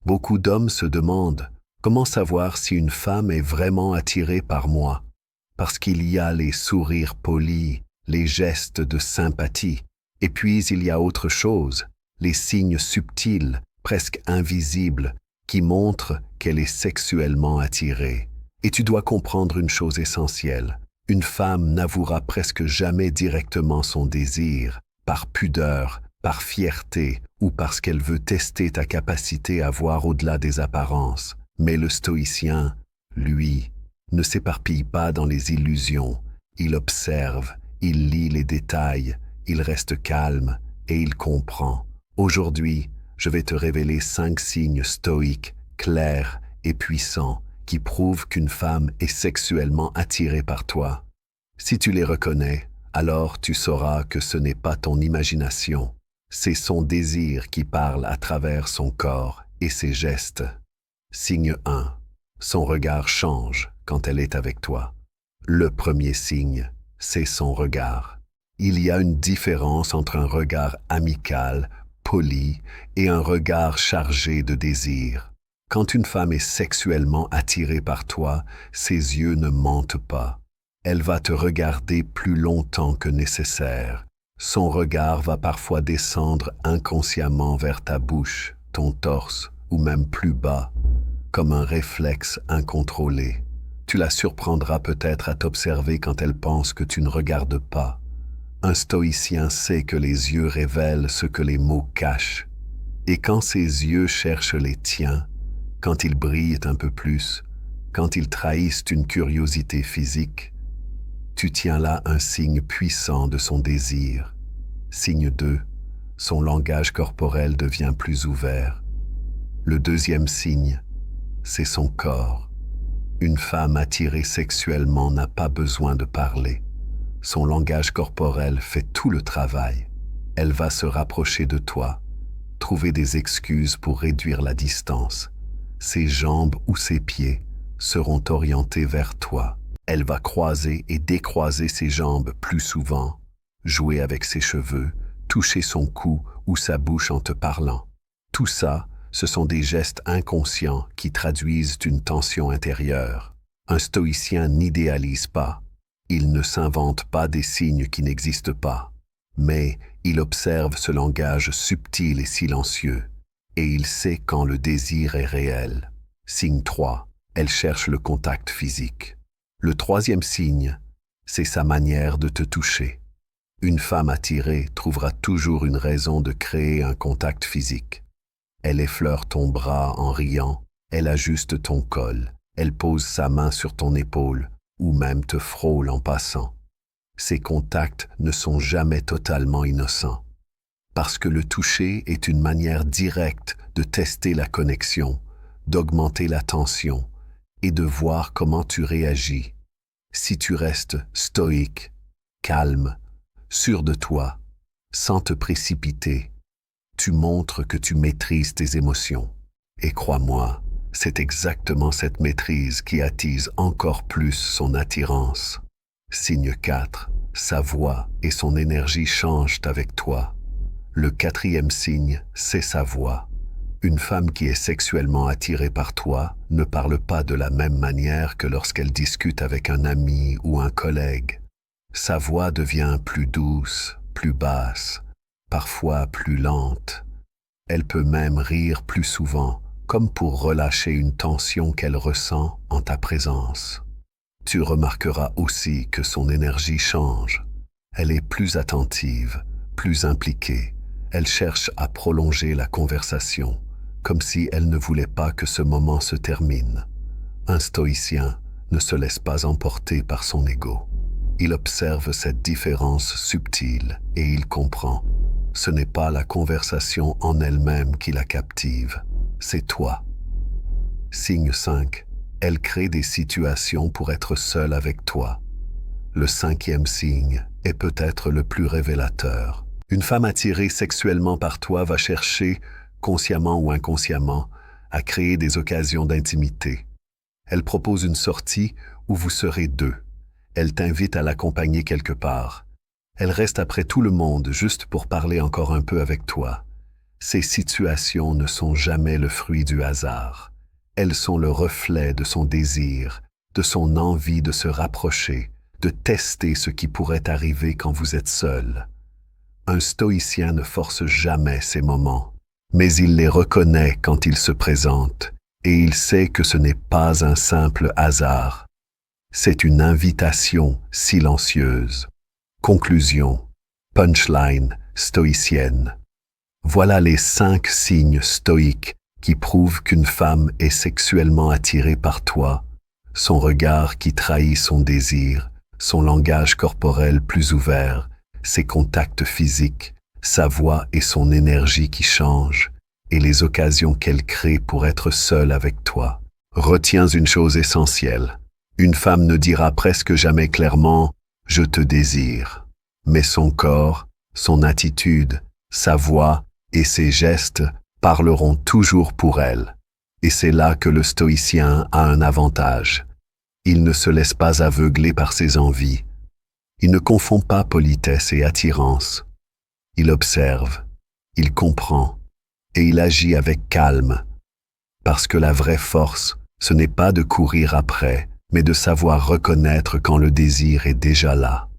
Beaucoup d'hommes se demandent comment savoir si une femme est vraiment attirée par moi, parce qu'il y a les sourires polis, les gestes de sympathie, et puis il y a autre chose, les signes subtils, presque invisibles, qui montrent qu'elle est sexuellement attirée. Et tu dois comprendre une chose essentielle. Une femme n'avouera presque jamais directement son désir, par pudeur, par fierté ou parce qu'elle veut tester ta capacité à voir au-delà des apparences. Mais le stoïcien, lui, ne s'éparpille pas dans les illusions. Il observe, il lit les détails, il reste calme et il comprend. Aujourd'hui, je vais te révéler 5 signes stoïques, clairs et puissants qui prouvent qu'une femme est sexuellement attirée par toi. Si tu les reconnais, alors tu sauras que ce n'est pas ton imagination, c'est son désir qui parle à travers son corps et ses gestes. Signe 1. Son regard change quand elle est avec toi. Le premier signe, c'est son regard. Il y a une différence entre un regard amical, poli, et un regard chargé de désir. Quand une femme est sexuellement attirée par toi, ses yeux ne mentent pas. Elle va te regarder plus longtemps que nécessaire. Son regard va parfois descendre inconsciemment vers ta bouche, ton torse, ou même plus bas, comme un réflexe incontrôlé. Tu la surprendras peut-être à t'observer quand elle pense que tu ne regardes pas. Un stoïcien sait que les yeux révèlent ce que les mots cachent. Et quand ses yeux cherchent les tiens, quand ils brillent un peu plus, quand ils trahissent une curiosité physique, tu tiens là un signe puissant de son désir. Signe 2, son langage corporel devient plus ouvert. Le deuxième signe, c'est son corps. Une femme attirée sexuellement n'a pas besoin de parler. Son langage corporel fait tout le travail. Elle va se rapprocher de toi, trouver des excuses pour réduire la distance. Ses jambes ou ses pieds seront orientés vers toi. Elle va croiser et décroiser ses jambes plus souvent, jouer avec ses cheveux, toucher son cou ou sa bouche en te parlant. Tout ça, ce sont des gestes inconscients qui traduisent une tension intérieure. Un stoïcien n'idéalise pas. Il ne s'invente pas des signes qui n'existent pas. Mais il observe ce langage subtil et silencieux. Et il sait quand le désir est réel. Signe 3. Elle cherche le contact physique. Le troisième signe, c'est sa manière de te toucher. Une femme attirée trouvera toujours une raison de créer un contact physique. Elle effleure ton bras en riant, elle ajuste ton col, elle pose sa main sur ton épaule ou même te frôle en passant. Ces contacts ne sont jamais totalement innocents. Parce que le toucher est une manière directe de tester la connexion, d'augmenter la tension et de voir comment tu réagis. Si tu restes stoïque, calme, sûr de toi, sans te précipiter, tu montres que tu maîtrises tes émotions. Et crois-moi, c'est exactement cette maîtrise qui attise encore plus son attirance. Signe 4. Sa voix et son énergie changent avec toi. Le quatrième signe, c'est sa voix. Une femme qui est sexuellement attirée par toi ne parle pas de la même manière que lorsqu'elle discute avec un ami ou un collègue. Sa voix devient plus douce, plus basse, parfois plus lente. Elle peut même rire plus souvent, comme pour relâcher une tension qu'elle ressent en ta présence. Tu remarqueras aussi que son énergie change. Elle est plus attentive, plus impliquée. Elle cherche à prolonger la conversation, comme si elle ne voulait pas que ce moment se termine. Un stoïcien ne se laisse pas emporter par son ego. Il observe cette différence subtile et il comprend. Ce n'est pas la conversation en elle-même qui la captive, c'est toi. Signe 5. Elle crée des situations pour être seule avec toi. Le cinquième signe est peut-être le plus révélateur. Une femme attirée sexuellement par toi va chercher, consciemment ou inconsciemment, à créer des occasions d'intimité. Elle propose une sortie où vous serez deux. Elle t'invite à l'accompagner quelque part. Elle reste après tout le monde juste pour parler encore un peu avec toi. Ces situations ne sont jamais le fruit du hasard. Elles sont le reflet de son désir, de son envie de se rapprocher, de tester ce qui pourrait arriver quand vous êtes seul. Un stoïcien ne force jamais ces moments, mais il les reconnaît quand ils se présentent, et il sait que ce n'est pas un simple hasard. C'est une invitation silencieuse. Conclusion, punchline stoïcienne. Voilà les 5 signes stoïques qui prouvent qu'une femme est sexuellement attirée par toi, son regard qui trahit son désir, son langage corporel plus ouvert, ses contacts physiques, sa voix et son énergie qui changent, et les occasions qu'elle crée pour être seule avec toi. Retiens une chose essentielle. Une femme ne dira presque jamais clairement « je te désire », mais son corps, son attitude, sa voix et ses gestes parleront toujours pour elle. Et c'est là que le stoïcien a un avantage. Il ne se laisse pas aveugler par ses envies. Il ne confond pas politesse et attirance. Il observe, il comprend, et il agit avec calme. Parce que la vraie force, ce n'est pas de courir après, mais de savoir reconnaître quand le désir est déjà là.